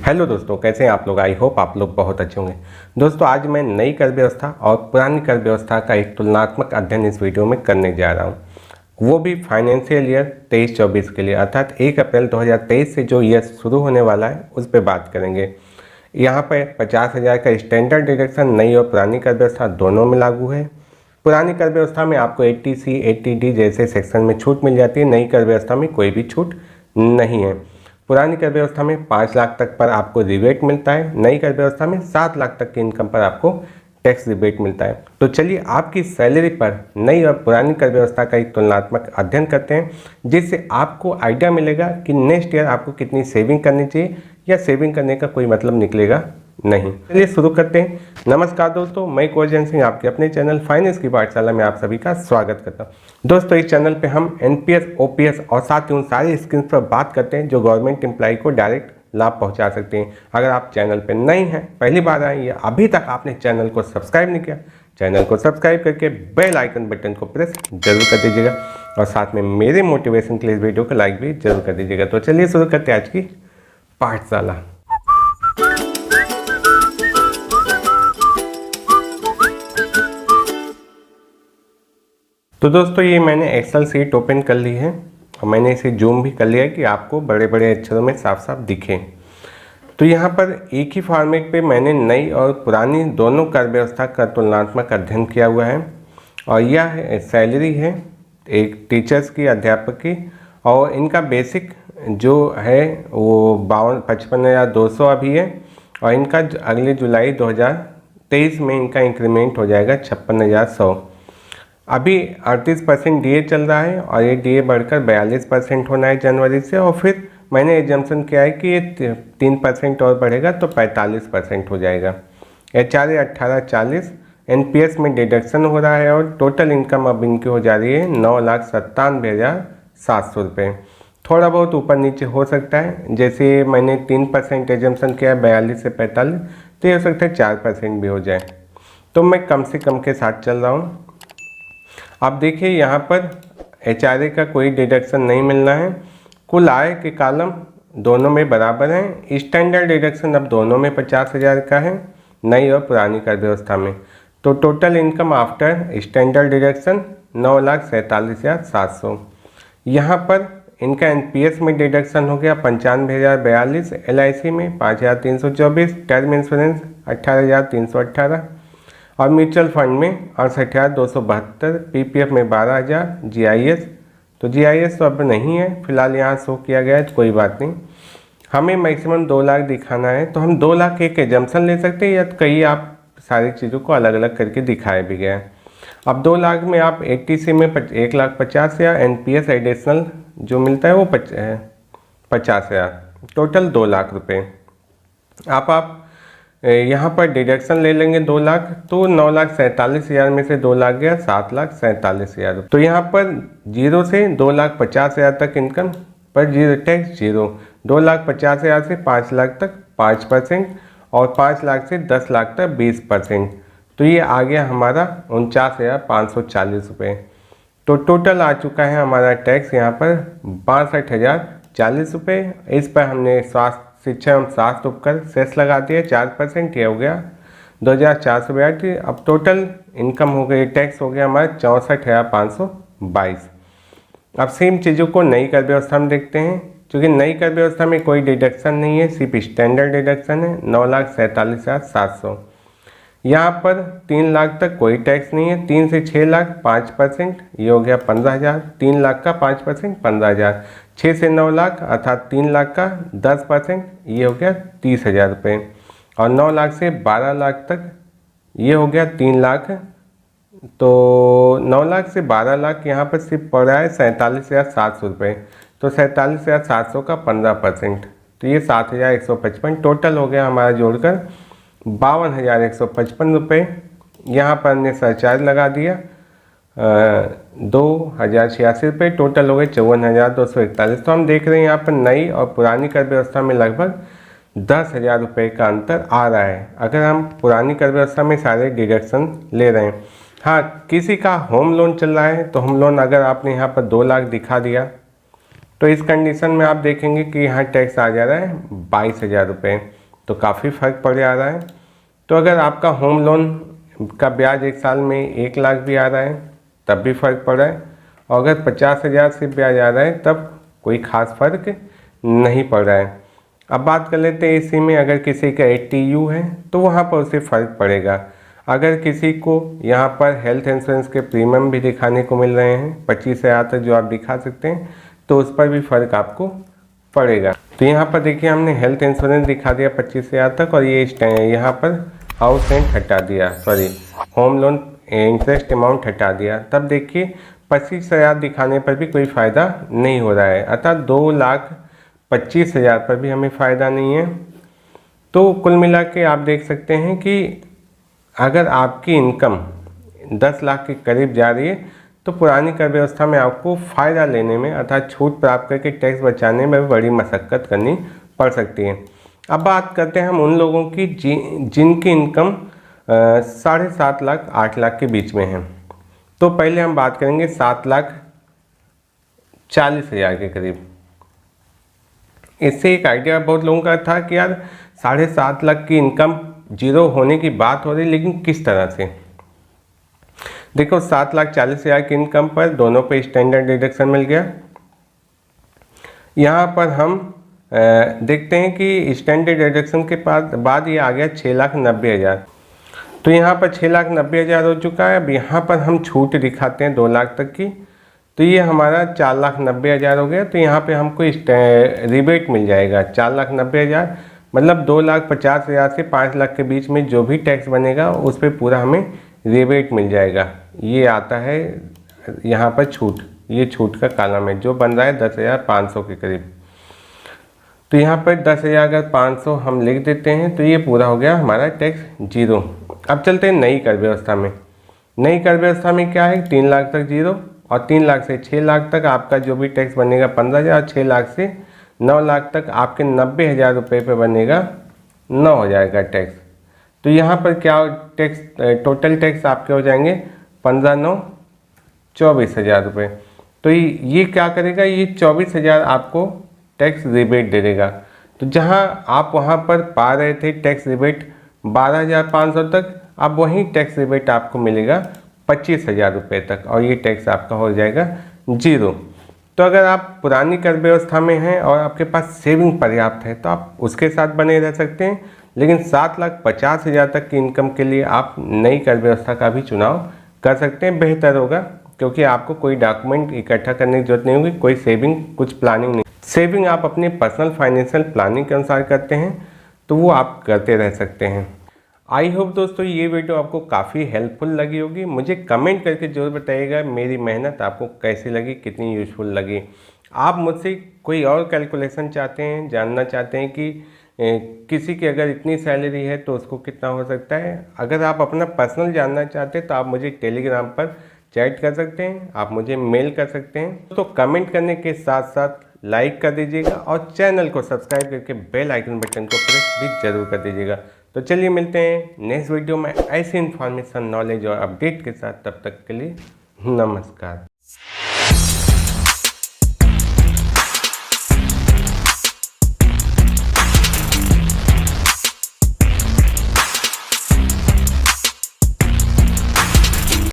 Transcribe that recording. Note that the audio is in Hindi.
हेलो दोस्तों, कैसे हैं आप लोग। आई होप आप लोग बहुत अच्छे होंगे। दोस्तों, आज मैं नई कर व्यवस्था और पुरानी कर व्यवस्था का एक तुलनात्मक अध्ययन इस वीडियो में करने जा रहा हूं, वो भी फाइनेंशियल ईयर 23-24 के लिए, अर्थात 1 अप्रैल 2023 से जो ईयर शुरू होने वाला है उस पर बात करेंगे। यहाँ पर 50,000 का स्टैंडर्ड डिडक्शन नई और पुरानी कर व्यवस्था दोनों में लागू है। पुरानी कर व्यवस्था में आपको 80C 80D जैसे सेक्शन में छूट मिल जाती है, नई कर व्यवस्था में कोई भी छूट नहीं है। पुरानी कर व्यवस्था में 5 लाख तक पर आपको रिबेट मिलता है, नई कर व्यवस्था में 7 लाख तक की इनकम पर आपको टैक्स रिबेट मिलता है। तो चलिए आपकी सैलरी पर नई और पुरानी कर व्यवस्था का एक तुलनात्मक अध्ययन करते हैं, जिससे आपको आइडिया मिलेगा कि नेक्स्ट ईयर आपको कितनी सेविंग करनी चाहिए या सेविंग करने का कोई मतलब निकलेगा नहीं। चलिए शुरू करते हैं। नमस्कार दोस्तों, मैं कोजन सिंह आपके अपने चैनल फाइनेंस की पाठशाला में आप सभी का स्वागत करता हूं। दोस्तों, इस चैनल पे हम एनपीएस, ओपीएस और साथ ही उन सारी स्कीम्स पर बात करते हैं जो गवर्नमेंट एम्प्लॉय को डायरेक्ट लाभ पहुंचा सकते हैं। अगर आप चैनल पर नए हैं, पहली बार आए या अभी तक आपने चैनल को सब्सक्राइब नहीं किया, चैनल को सब्सक्राइब करके बेल आइकन बटन को प्रेस जरूर कर दीजिएगा और साथ में मेरे मोटिवेशन के लिए इस वीडियो को लाइक भी जरूर कर दीजिएगा। तो चलिए शुरू करते हैं आज की पाठशाला। तो दोस्तों, ये मैंने एक्सेल शीट ओपन कर ली है और मैंने इसे जूम भी कर लिया है कि आपको बड़े बड़े अक्षरों में साफ साफ दिखे। तो यहाँ पर एक ही फॉर्मेट पे मैंने नई और पुरानी दोनों कर व्यवस्था का तुलनात्मक अध्ययन किया हुआ है और यह सैलरी है एक टीचर्स की, अध्यापक की, और इनका बेसिक जो है वो 55,200 अभी है और इनका अगले जुलाई 2023 में इनका इंक्रीमेंट हो जाएगा 56,100। अभी 38% डीए चल रहा है और ये डीए बढ़कर 42% होना है जनवरी से, और फिर मैंने एजम्पशन किया है कि ये 3% और बढ़ेगा तो 45% हो जाएगा। HRA 1840, एनपीएस में डिडक्शन हो रहा है और टोटल इनकम अब इनकी हो जा रही है 9,97,700 रुपये। थोड़ा बहुत ऊपर नीचे हो सकता है, जैसे मैंने 3% एजम्पशन किया है 42 से 45, तो ये हो सकता है 4% भी हो जाए। तो मैं कम से कम के साथ चल रहा हूँ। अब देखिए, यहाँ पर HRA का कोई डिडक्शन नहीं मिलना है। कुल आय के कॉलम दोनों में बराबर हैं। स्टैंडर्ड डिडक्शन अब दोनों में 50,000 का है, नई और पुरानी कर व्यवस्था में। तो total income after standard deduction 9,47,700। यहाँ पर इनका एनपीएस में डिडक्शन हो गया 95,042, LIC में 5,324, टर्म इंश्योरेंस 18,318 और म्यूचुअल फंड में 68,272, पीपीएफ में 12,000, जीआईएस तो जीआईएस तो अब नहीं है फिलहाल, यहाँ शो किया गया है, तो कोई बात नहीं। हमें मैक्सिमम 2 लाख दिखाना है तो हम 2 लाख एक एजम्पशन ले सकते हैं या तो कई आप सारी चीज़ों को अलग अलग करके दिखाया भी गया है। अब 2 लाख में आप 80C में 1,50,000 एनपीएस एडिशनल जो मिलता है वो 50,000, टोटल 2 लाख रुपये। आप यहाँ पर डिडक्शन ले लेंगे 2 लाख, तो 9,47,000 में से 2 लाख गया 7,47,000। तो यहाँ पर 0 से 2,50,000 तक इनकम पर जीरो टैक्स, 2,50,000 से 5 लाख तक 5% और 5 लाख से 10 लाख तक 20%। तो ये आ गया हमारा 49,540 रुपये। तो टोटल आ चुका है हमारा टैक्स यहाँ पर 62,040 रुपये। इस पर हमने स्वास्थ्य, शिक्षा एवं स्वास्थ्य उपकर सेस लगा दिया 4%, ये हो गया 2,482। अब टोटल इनकम हो गई, टैक्स हो गया हमारा 64,522। अब सेम चीज़ों को नई कर व्यवस्था में देखते हैं। क्योंकि नई कर व्यवस्था में कोई डिडक्शन नहीं है, सिर्फ स्टैंडर्ड डिडक्शन है 9,47,700। यहाँ पर 3 लाख तक कोई टैक्स नहीं है, 3 से 6 लाख 5%, ये हो गया 15,000, 3 लाख का 5% 15,000, 6 से 9 लाख अर्थात 3 लाख का 10%, ये हो गया 30,000 रुपये, और 9 लाख से 12 लाख तक ये हो गया 3 लाख। तो 9 लाख से 12 लाख यहाँ पर सिर्फ पड़ रहा है 47,700 रुपये। तो 47,700 का 15%, तो ये 7,155 टोटल हो गया हमारा जोड़कर 52,155 रुपये। यहाँ पर हमने सरचार्ज लगा दिया 2,086 रुपये, टोटल हो गए 54,241। तो हम देख रहे हैं यहाँ पर नई और पुरानी कर व्यवस्था में लगभग 10,000 रुपये का अंतर आ रहा है, अगर हम पुरानी कर व्यवस्था में सारे डिडक्शन ले रहे हैं। हाँ, किसी का होम लोन चल रहा है तो होम लोन अगर आपने यहाँ पर 2 लाख दिखा दिया तो इस कंडीशन में आप देखेंगे कि यहाँ टैक्स आ जा रहा है 22,000 रुपये, तो काफ़ी फ़र्क पड़ जा रहा है। तो अगर आपका होम लोन का ब्याज 1 साल में 1 लाख भी आ रहा है तब भी फ़र्क पड़ रहा है, और अगर 50,000 से ब्याज आ रहा है तब कोई ख़ास फ़र्क नहीं पड़ रहा है। अब बात कर लेते हैं इसी में, अगर किसी का 80U है तो वहाँ पर उसे फ़र्क पड़ेगा। अगर किसी को यहाँ पर हेल्थ इंश्योरेंस के प्रीमियम भी दिखाने को मिल रहे हैं 25,000 तक जो आप दिखा सकते हैं, तो उस पर भी फ़र्क आपको पड़ेगा। तो यहाँ पर देखिए हमने हेल्थ इंश्योरेंस दिखा दिया 25,000 तक, और ये यहाँ पर हाउस रेंट हटा दिया, sorry home loan interest amount हटा दिया। तब देखिए 25,000 दिखाने पर भी कोई फ़ायदा नहीं हो रहा है, अर्थात 2,25,000 पर भी हमें फ़ायदा नहीं है। तो कुल मिला के आप देख सकते हैं कि अगर आपकी इनकम 10 लाख के करीब जा रही है तो पुरानी कर व्यवस्था में आपको फ़ायदा लेने में अर्थात छूट प्राप्त करके टैक्स बचाने में बड़ी मशक्क़त करनी पड़ सकती है। अब बात करते हैं हम उन लोगों की जिनकी इनकम 7.5 लाख 8 लाख के बीच में है। तो पहले हम बात करेंगे 7,40,000 के करीब। इससे एक आइडिया बहुत लोगों का था कि यार 7.5 लाख की इनकम जीरो होने की बात हो रही, लेकिन किस तरह से। देखो 7,40,000 की इनकम पर दोनों पे स्टैंडर्ड डिडक्शन मिल गया। यहाँ पर हम देखते हैं कि स्टैंडर्ड डिडक्शन के बाद ये आ गया 6,90,000। तो यहाँ पर 6,90,000 हो चुका है। अब यहाँ पर हम छूट दिखाते हैं 2 लाख तक की, तो ये हमारा 4,90,000 हो गया। तो यहाँ पे हमको रिबेट मिल जाएगा 4,90,000, मतलब 2,50,000 से 5 लाख के बीच में जो भी टैक्स बनेगा उस पर पूरा हमें रिबेट मिल जाएगा। ये आता है यहाँ पर छूट, ये छूट का कॉलम है जो बन रहा है 10,500 के करीब। तो यहाँ पर 10,500 हम लिख देते हैं, तो ये पूरा हो गया हमारा टैक्स जीरो। अब चलते हैं नई कर व्यवस्था में। नई कर व्यवस्था में क्या है, 3 लाख तक जीरो, और 3 लाख से 6 लाख तक आपका जो भी टैक्स बनेगा 15,000, 6 लाख से 9 लाख तक आपके 90,000 रुपये पे बनेगा 9,000 का टैक्स। तो यहाँ पर क्या टैक्स, टोटल टैक्स आपके हो जाएंगे 15,9 24,000 रुपये। तो ये क्या करेगा, ये 24,000 आपको टैक्स रिबेट दे देगा। तो जहाँ आप वहाँ पर पा रहे थे टैक्स रिबेट 12,500 तक, अब वहीं टैक्स रिबेट आपको मिलेगा 25,000 रुपये तक, और ये टैक्स आपका हो जाएगा जीरो। तो अगर आप पुरानी कर व्यवस्था में हैं और आपके पास सेविंग पर्याप्त है तो आप उसके साथ बने रह सकते हैं, लेकिन 7,50,000 तक की इनकम के लिए आप नई कर व्यवस्था का भी चुनाव कर सकते हैं, बेहतर होगा, क्योंकि आपको कोई डॉक्यूमेंट इकट्ठा करने की जरूरत नहीं होगी, कोई सेविंग कुछ प्लानिंग नहीं। सेविंग आप अपने पर्सनल फाइनेंशियल प्लानिंग के अनुसार करते हैं तो वो आप करते रह सकते हैं। आई होप दोस्तों ये वीडियो आपको काफ़ी हेल्पफुल लगी होगी। मुझे कमेंट करके जरूर बताइएगा मेरी मेहनत आपको कैसी लगी, कितनी यूज़फुल लगी। आप मुझसे कोई और कैलकुलेशन चाहते हैं, जानना चाहते हैं कि किसी की अगर इतनी सैलरी है तो उसको कितना हो सकता है। अगर आप अपना पर्सनल जानना चाहते हैं तो आप मुझे टेलीग्राम पर चैट कर सकते हैं, आप मुझे मेल कर सकते हैं। तो कमेंट करने के साथ साथ लाइक कर दीजिएगा और चैनल को सब्सक्राइब करके बेल आइकन बटन को प्रेस भी जरूर कर दीजिएगा। तो चलिए मिलते हैं नेक्स्ट वीडियो में ऐसी इन्फॉर्मेशन, नॉलेज और अपडेट के साथ। तब तक के लिए नमस्कार।